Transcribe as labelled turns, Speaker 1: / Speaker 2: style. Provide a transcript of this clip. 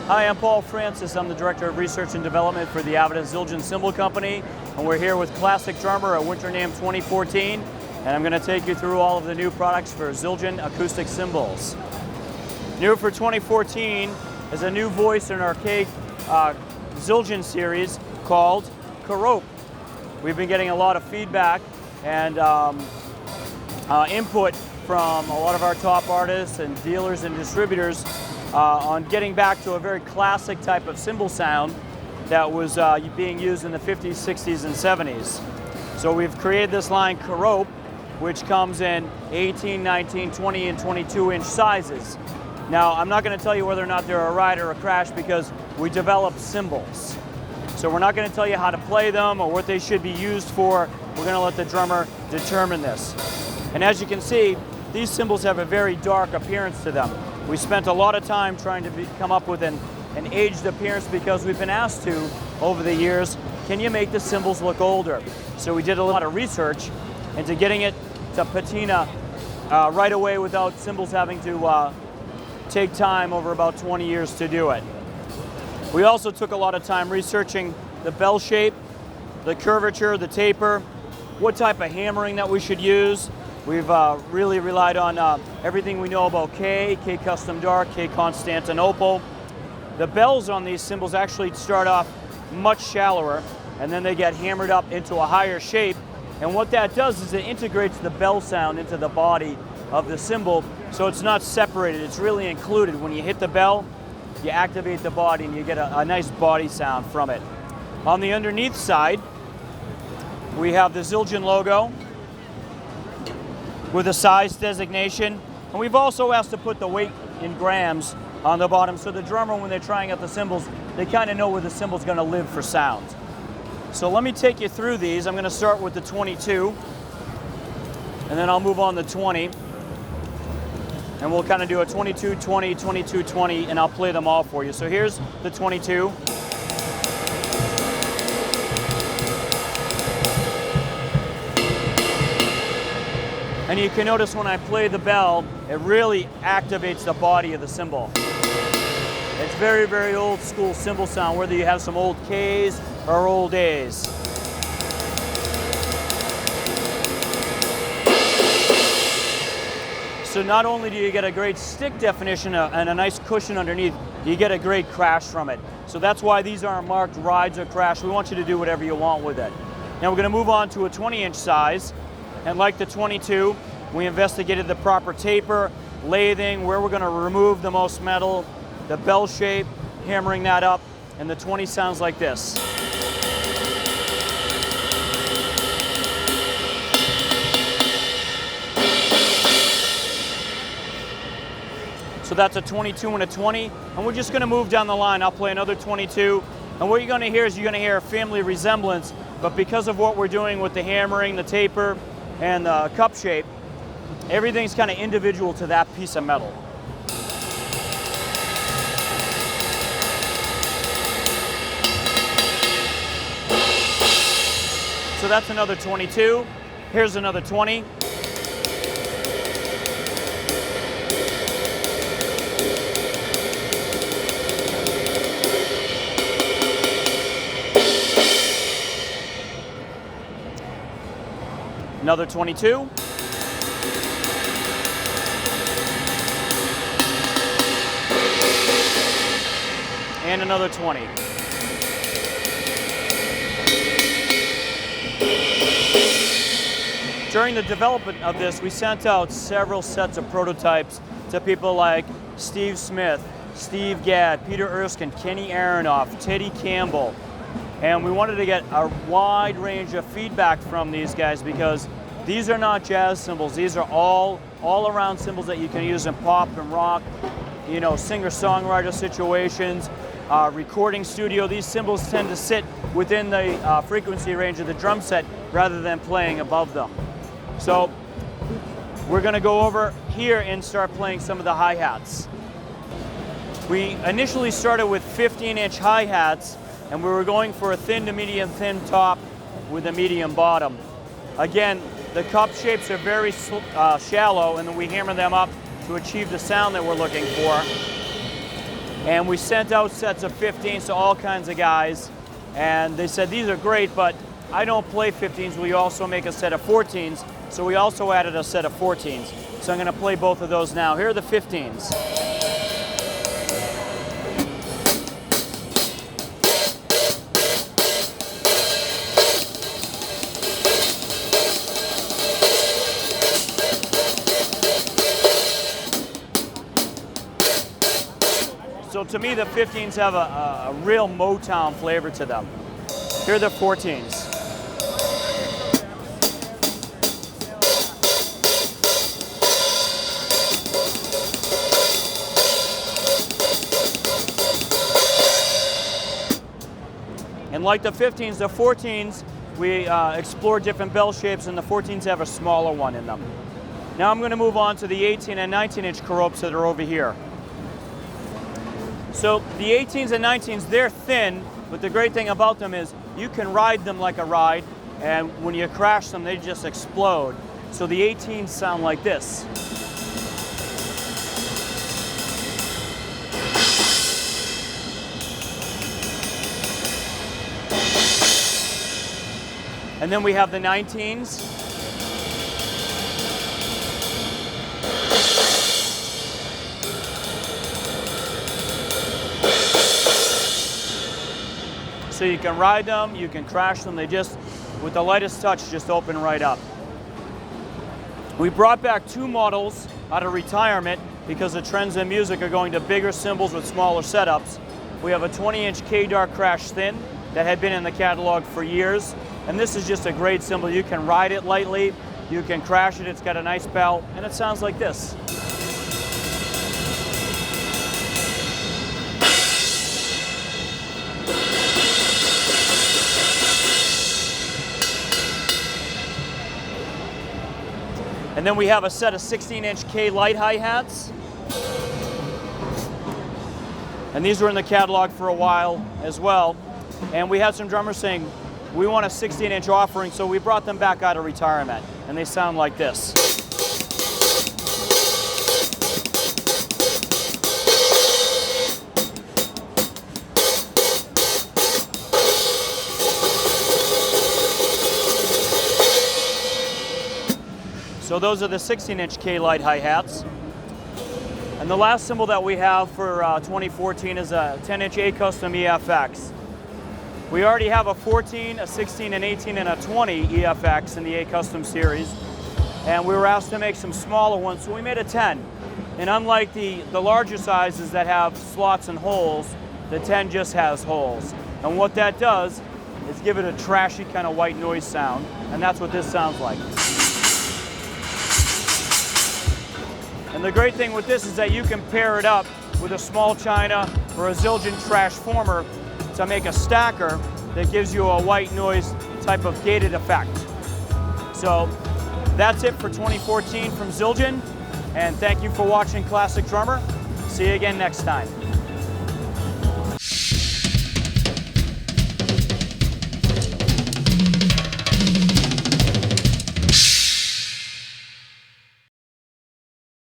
Speaker 1: Hi, I'm Paul Francis. I'm the Director of Research and Development for the Avid and Zildjian Cymbal Company, and we're here with Classic Drummer at Winter NAMM 2014, and I'm going to take you through all of the new products for Zildjian acoustic cymbals. New for 2014 is a new voice in our archaic Zildjian series called Carope. We've been getting a lot of feedback and input from a lot of our top artists and dealers and distributors on getting back to a very classic type of cymbal sound that was being used in the 50s, 60s, and 70s. So we've created this line Carope, which comes in 18, 19, 20, and 22-inch sizes. Now, I'm not going to tell you whether or not they're a ride or a crash because we developed cymbals. So we're not going to tell you how to play them or what they should be used for. We're going to let the drummer determine this. And as you can see, these cymbals have a very dark appearance to them. We spent a lot of time trying to come up with an aged appearance because we've been asked to, over the years, can you make the cymbals look older? So we did a lot of research into getting it to patina right away without cymbals having to take time over about 20 years to do it. We also took a lot of time researching the bell shape, the curvature, the taper, what type of hammering that we should use. We've really relied on everything we know about K Custom Dark, K Constantinople. The bells on these cymbals actually start off much shallower and then they get hammered up into a higher shape. And what that does is it integrates the bell sound into the body of the cymbal, so it's not separated, it's really included. When you hit the bell, you activate the body and you get a nice body sound from it. On the underneath side, we have the Zildjian logo with a size designation, and we've also asked to put the weight in grams on the bottom so the drummer, when they're trying out the cymbals, they kind of know where the cymbal's going to live for sound. So let me take you through these. I'm going to start with the 22, and then I'll move on to 20, and we'll kind of do a 22, 20, 22, 20, and I'll play them all for you. So here's the 22. And you can notice when I play the bell, it really activates the body of the cymbal. It's very, very old school cymbal sound, whether you have some old Ks or old As. So not only do you get a great stick definition and a nice cushion underneath, you get a great crash from it. So that's why these aren't marked rides or crash. We want you to do whatever you want with it. Now we're going to move on to a 20-inch size. And like the 22, we investigated the proper taper, lathing, where we're going to remove the most metal, the bell shape, hammering that up, and the 20 sounds like this. So that's a 22 and a 20, and we're just going to move down the line. I'll play another 22, and what you're going to hear is you're going to hear a family resemblance, but because of what we're doing with the hammering, the taper, and the cup shape, everything's kind of individual to that piece of metal. So that's another 22. Here's another 20. Another 22. And another 20. During the development of this, we sent out several sets of prototypes to people like Steve Smith, Steve Gadd, Peter Erskine, Kenny Aronoff, Teddy Campbell. And we wanted to get a wide range of feedback from these guys because these are not jazz cymbals. These are all around cymbals that you can use in pop and rock, you know, singer-songwriter situations, recording studio. These cymbals tend to sit within the frequency range of the drum set rather than playing above them. So we're going to go over here and start playing some of the hi-hats. We initially started with 15-inch hi-hats, and we were going for a thin to medium thin top with a medium bottom. Again, the cup shapes are very shallow, and then we hammer them up to achieve the sound that we're looking for. And we sent out sets of 15s to all kinds of guys. And they said, these are great, but I don't play 15s. Will you also make a set of 14s? So we also added a set of 14s. So I'm going to play both of those now. Here are the 15s. So to me, the 15s have a real Motown flavor to them. Here are the 14s. And like the 15s, the 14s, we explore different bell shapes, and the 14s have a smaller one in them. Now I'm going to move on to the 18 and 19-inch Koropes that are over here. So the 18s and 19s, they're thin, but the great thing about them is you can ride them like a ride, and when you crash them, they just explode. So the 18s sound like this. And then we have the 19s. So you can ride them, you can crash them, they just, with the lightest touch, just open right up. We brought back 2 models out of retirement because the trends in music are going to bigger cymbals with smaller setups. We have a 20-inch K-Dark Crash Thin that had been in the catalog for years. And this is just a great cymbal. You can ride it lightly, you can crash it, it's got a nice bell, and it sounds like this. And then we have a set of 16-inch K light hi-hats. And these were in the catalog for a while as well. And we had some drummers saying, we want a 16-inch offering, so we brought them back out of retirement. And they sound like this. So those are the 16-inch K-Light hi-hats. And the last cymbal that we have for 2014 is a 10-inch A-Custom EFX. We already have a 14, a 16, an 18, and a 20 EFX in the A-Custom series. And we were asked to make some smaller ones, so we made a 10. And unlike the larger sizes that have slots and holes, the 10 just has holes. And what that does is give it a trashy kind of white noise sound. And that's what this sounds like. And the great thing with this is that you can pair it up with a small china or a Zildjian trash former to make a stacker that gives you a white noise type of gated effect. So that's it for 2014 from Zildjian, and thank you for watching Classic Drummer. See you again next time.